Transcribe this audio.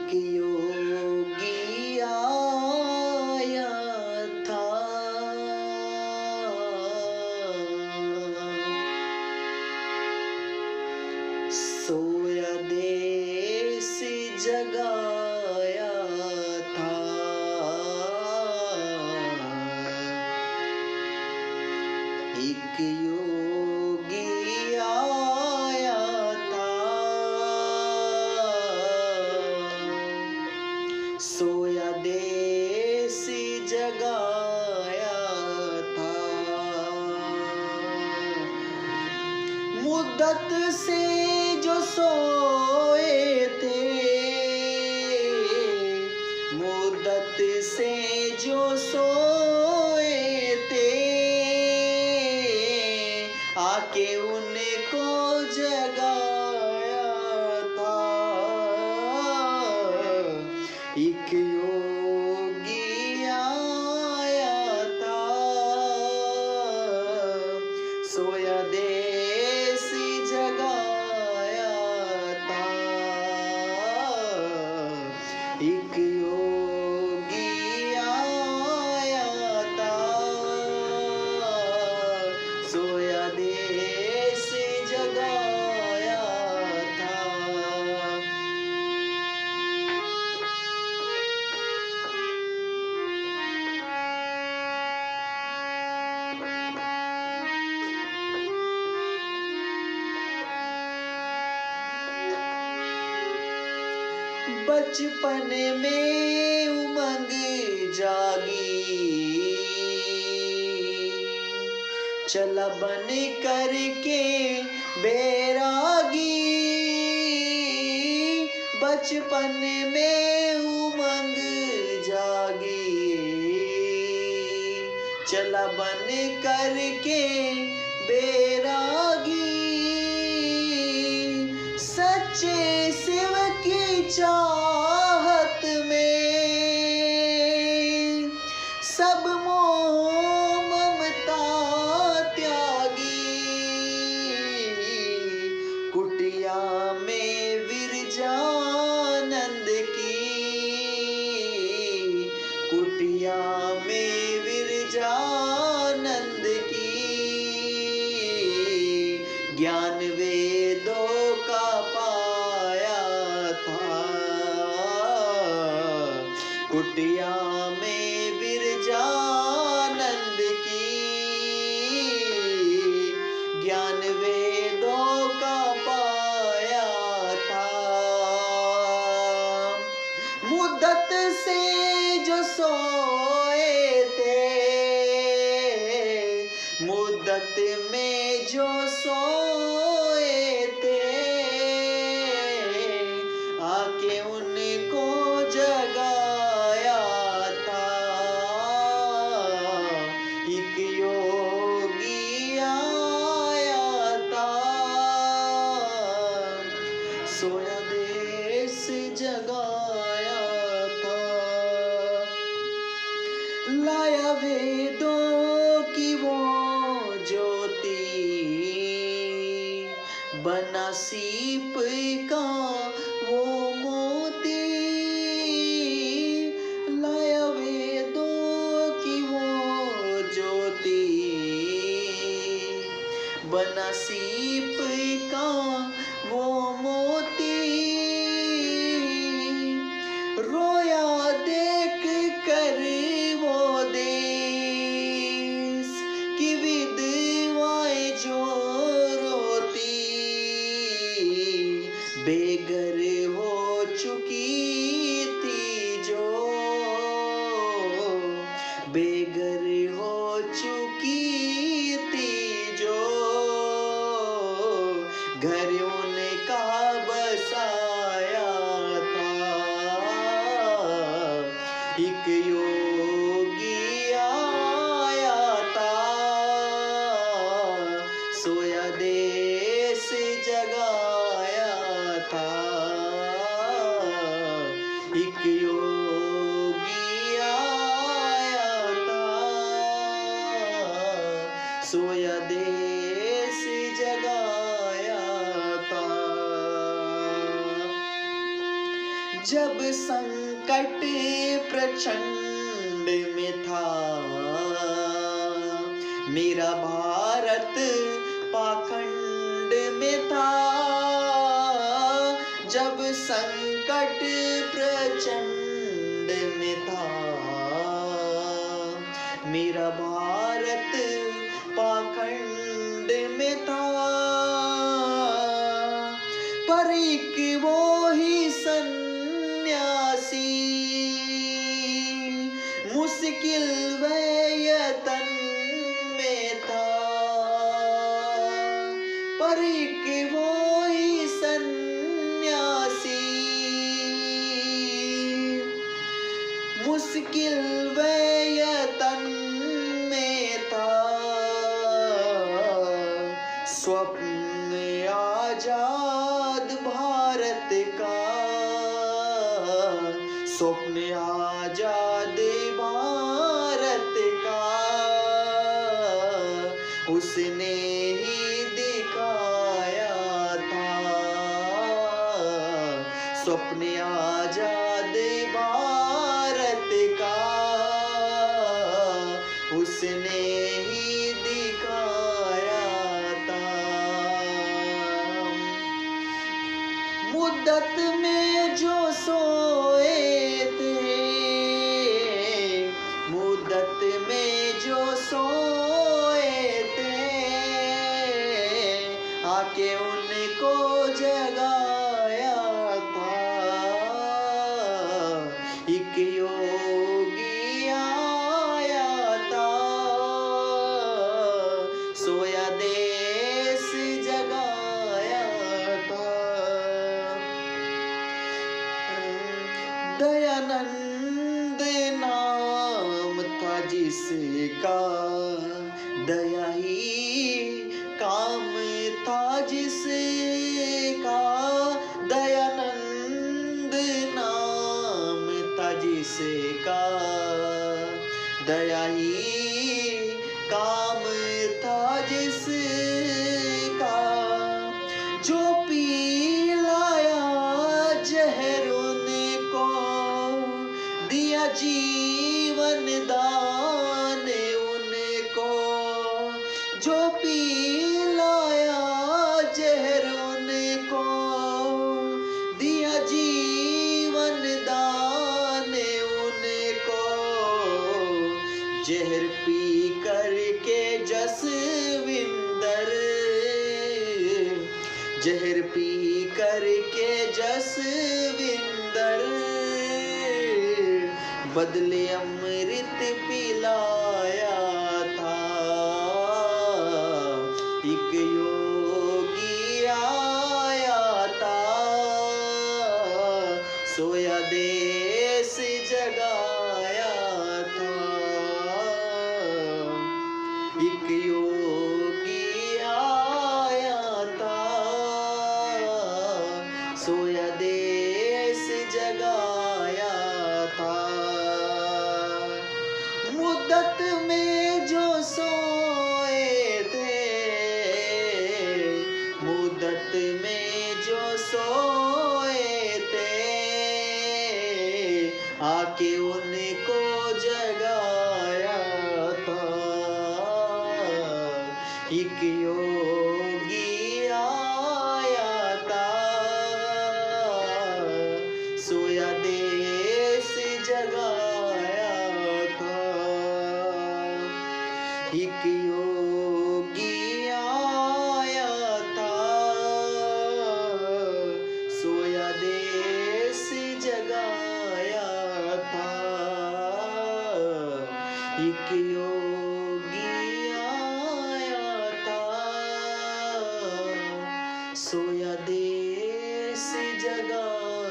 एक योगी आया था, सोया देश जगाया था। एक योगी आया था, सोया देश जगाया था। मुद्दत से जो सोए थे, मुद्दत से जो सोए थे, आके उनको जगाया था। एक योगी आया था, सोया देश जगाया था। एक योगी आया था, सोया देश जगाया था। बचपन में उमंग जागी, चला बन करके बैरागी। बचपन में उमंग जागी, चला बन करके बैरागी। सच्चे शिव की चाहत में सब मोह ममता त्यागी। कुटिया में विरजानंद की, कुटिया में विरजानंद की, ज्ञान वेदों का पाया था। कुटिया में विरजानंद की, ज्ञान वेदों का पाया था। मुद्दत से जो सोए थे, मुद्दत में जो सोए थे, आके उनको जगाया था। एक योगी आया था, सोया देश जगाया था। लाया वेदों की वो ज्योति, बना सीप का वो मोती। लाया वेदों की वो ज्योति, बना सीप का वो मोती। रोया देख कर वो देश की विधवाएं जो रोती। बेघर हो चुकी थी जो, बेघर हो चुकी थी जो, घर उनका बसाया था। एक योगी आया था, सोया देश जगाया था। एक योगी आया था, सोया देश जगाया जब संकट प्रचंड में था, मेरा भारत पाखंड में था। जब संकट प्रचंड में था, मेरा भारत पाखंड में था। पर एक वो ही सन्यासी मुश्किल व यतन में था। पर एक वो ही सन्यासी मुश्किल व यतन में था। स्वप्न आजाद भारत का, स्वप्न आजाद भारत का, उसने ही दिखाया था। स्वप्न आजाद भारत का, उसने ही दिखाया था। मुद्दत में जो सोए थे, मुद्दत में जो सोए थे, आके उनको जगाया था। एक योगी आया था, सोया देश जगाया था। दयानंद नाम था जिसका, दया ही काम था जिसका। दयानंद नाम था जिसका, दया ही काम था जिसका। जो पिलाया जहर उनको, दिया जीवन दान उनको। जो पिलाया जहर उनको, दिया जीवन दान उनको। जहर पी करके जसविंदर, जहर पी करके जसविंदर, बदले अमृत पिलाया था। एक योगी आया था, सोया देश जगाया था। एक योगी आया था, सोया देश जगाया था। मुद्दत में जो सोए थे, मुद्दत में जो सोए थे, आके उनको जगाया था। एक योगी आया था, सोया देश जगाया था। एक योगी आया था, सोया देश जगाया था। एक योगी आया था, सोया देश जगाया